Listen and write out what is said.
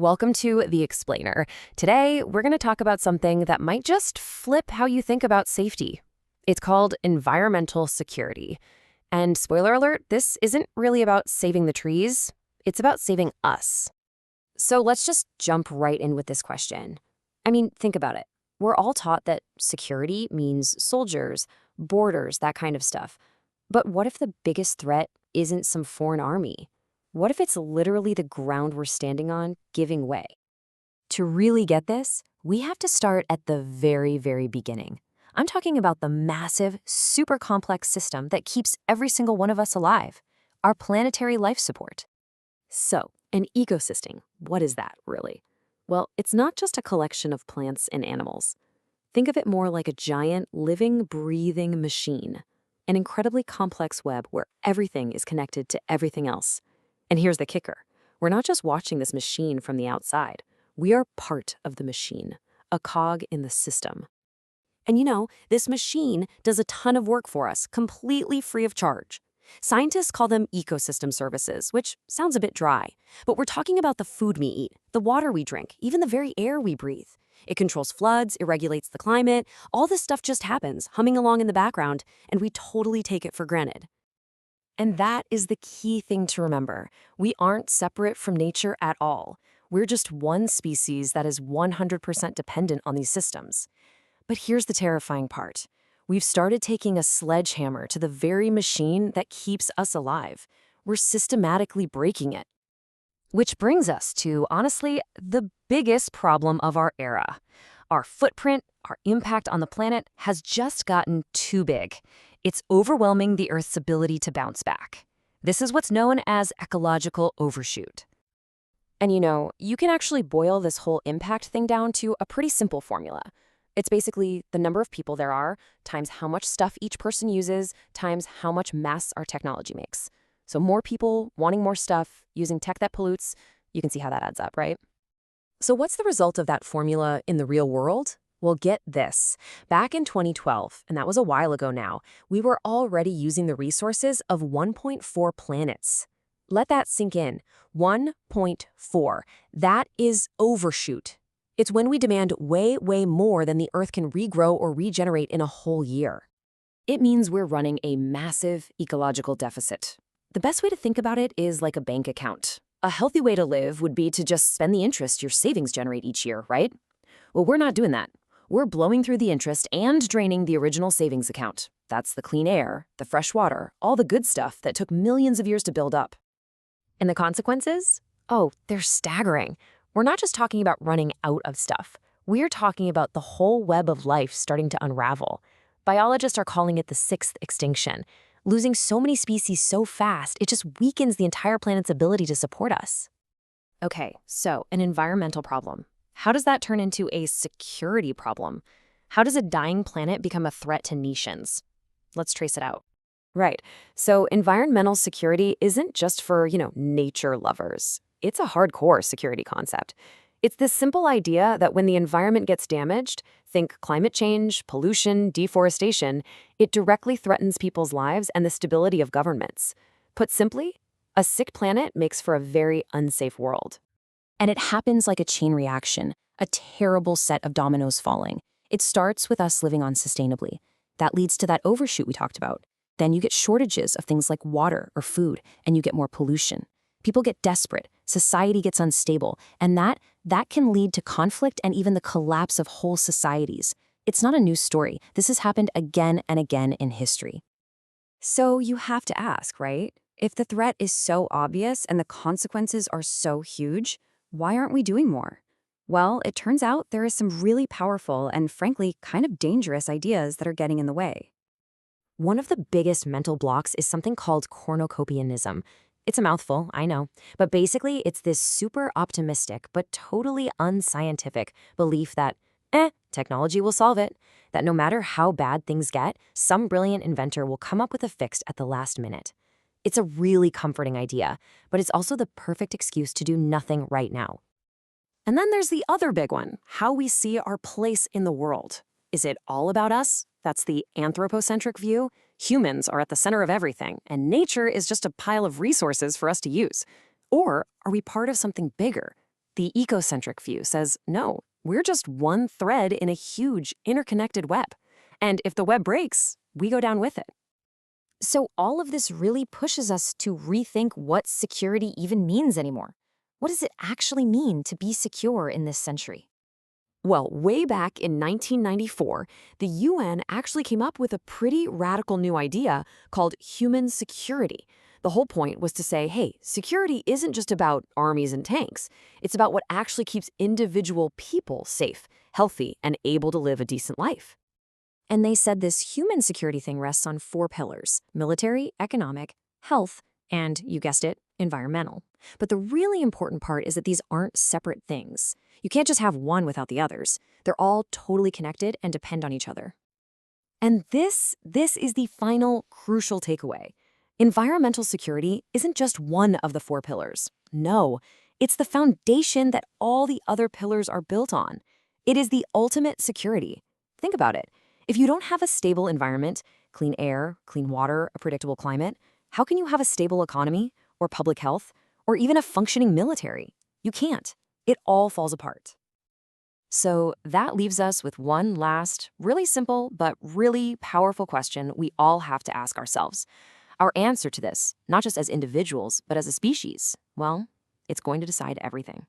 Welcome to The Explainer. Today, we're going to talk about something that might just flip how you think about safety. It's called environmental security. And spoiler alert, this isn't really about saving the trees, it's about saving us. So let's just jump right in with this question. I mean, think about it. We're all taught that security means soldiers, borders, that kind of stuff. But what if the biggest threat isn't some foreign army? What if it's literally the ground we're standing on giving way? To really get this, we have to start at the very, very beginning. I'm talking about the massive, super complex system that keeps every single one of us alive, our planetary life support. So, an ecosystem, what is that, really? Well, it's not just a collection of plants and animals. Think of it more like a giant, living, breathing machine, an incredibly complex web where everything is connected to everything else. And here's the kicker. We're not just watching this machine from the outside. We are part of the machine, a cog in the system. And this machine does a ton of work for us, completely free of charge. Scientists call them ecosystem services, which sounds a bit dry. But we're talking about the food we eat, the water we drink, even the very air we breathe. It controls floods, it regulates the climate. All this stuff just happens, humming along in the background, and we totally take it for granted. And that is the key thing to remember. We aren't separate from nature at all. We're just one species that is 100% dependent on these systems. But here's the terrifying part. We've started taking a sledgehammer to the very machine that keeps us alive. We're systematically breaking it. Which brings us to, honestly, the biggest problem of our era. Our footprint, our impact on the planet has just gotten too big. It's overwhelming the Earth's ability to bounce back. This is what's known as ecological overshoot. And you can actually boil this whole impact thing down to a pretty simple formula. It's basically the number of people there are times how much stuff each person uses times how much mass our technology makes. So more people wanting more stuff, using tech that pollutes, you can see how that adds up, right? So what's the result of that formula in the real world? Well, get this. Back in 2012, and that was a while ago now, we were already using the resources of 1.4 planets. Let that sink in. 1.4. That is overshoot. It's when we demand way, way more than the Earth can regrow or regenerate in a whole year. It means we're running a massive ecological deficit. The best way to think about it is like a bank account. A healthy way to live would be to just spend the interest your savings generate each year, right? Well, we're not doing that. We're blowing through the interest and draining the original savings account. That's the clean air, the fresh water, all the good stuff that took millions of years to build up. And the consequences? Oh, they're staggering. We're not just talking about running out of stuff. We're talking about the whole web of life starting to unravel. Biologists are calling it the sixth extinction. Losing so many species so fast, it just weakens the entire planet's ability to support us. Okay, so an environmental problem. How does that turn into a security problem? How does a dying planet become a threat to nations? Let's trace it out. Right. So environmental security isn't just for, nature lovers. It's a hardcore security concept. It's this simple idea that when the environment gets damaged, think climate change, pollution, deforestation, it directly threatens people's lives and the stability of governments. Put simply, a sick planet makes for a very unsafe world. And it happens like a chain reaction, a terrible set of dominoes falling. It starts with us living unsustainably. That leads to that overshoot we talked about. Then you get shortages of things like water or food, and you get more pollution. People get desperate, society gets unstable, and that can lead to conflict and even the collapse of whole societies. It's not a new story. This has happened again and again in history. So you have to ask, right? If the threat is so obvious and the consequences are so huge, why aren't we doing more? Well, it turns out there is some really powerful and frankly kind of dangerous ideas that are getting in the way. One of the biggest mental blocks is something called cornucopianism. It's a mouthful, I know, but basically it's this super optimistic but totally unscientific belief that, technology will solve it, that no matter how bad things get, some brilliant inventor will come up with a fix at the last minute. It's a really comforting idea, but it's also the perfect excuse to do nothing right now. And then there's the other big one, how we see our place in the world. Is it all about us? That's the anthropocentric view. Humans are at the center of everything, and nature is just a pile of resources for us to use. Or are we part of something bigger? The ecocentric view says, no, we're just one thread in a huge interconnected web. And if the web breaks, we go down with it. So all of this really pushes us to rethink what security even means anymore. What does it actually mean to be secure in this century? Well, way back in 1994, the UN actually came up with a pretty radical new idea called human security. The whole point was to say, hey, security isn't just about armies and tanks. It's about what actually keeps individual people safe, healthy, and able to live a decent life. And they said this human security thing rests on 4 pillars: military, economic, health, and, you guessed it, environmental. But the really important part is that these aren't separate things. You can't just have one without the others. They're all totally connected and depend on each other. And this is the final crucial takeaway. Environmental security isn't just one of the 4 pillars. No, it's the foundation that all the other pillars are built on. It is the ultimate security. Think about it. If you don't have a stable environment, clean air, clean water, a predictable climate, how can you have a stable economy or public health or even a functioning military? You can't. It all falls apart. So that leaves us with one last, really simple but really powerful question we all have to ask ourselves. Our answer to this, not just as individuals, but as a species, well, it's going to decide everything.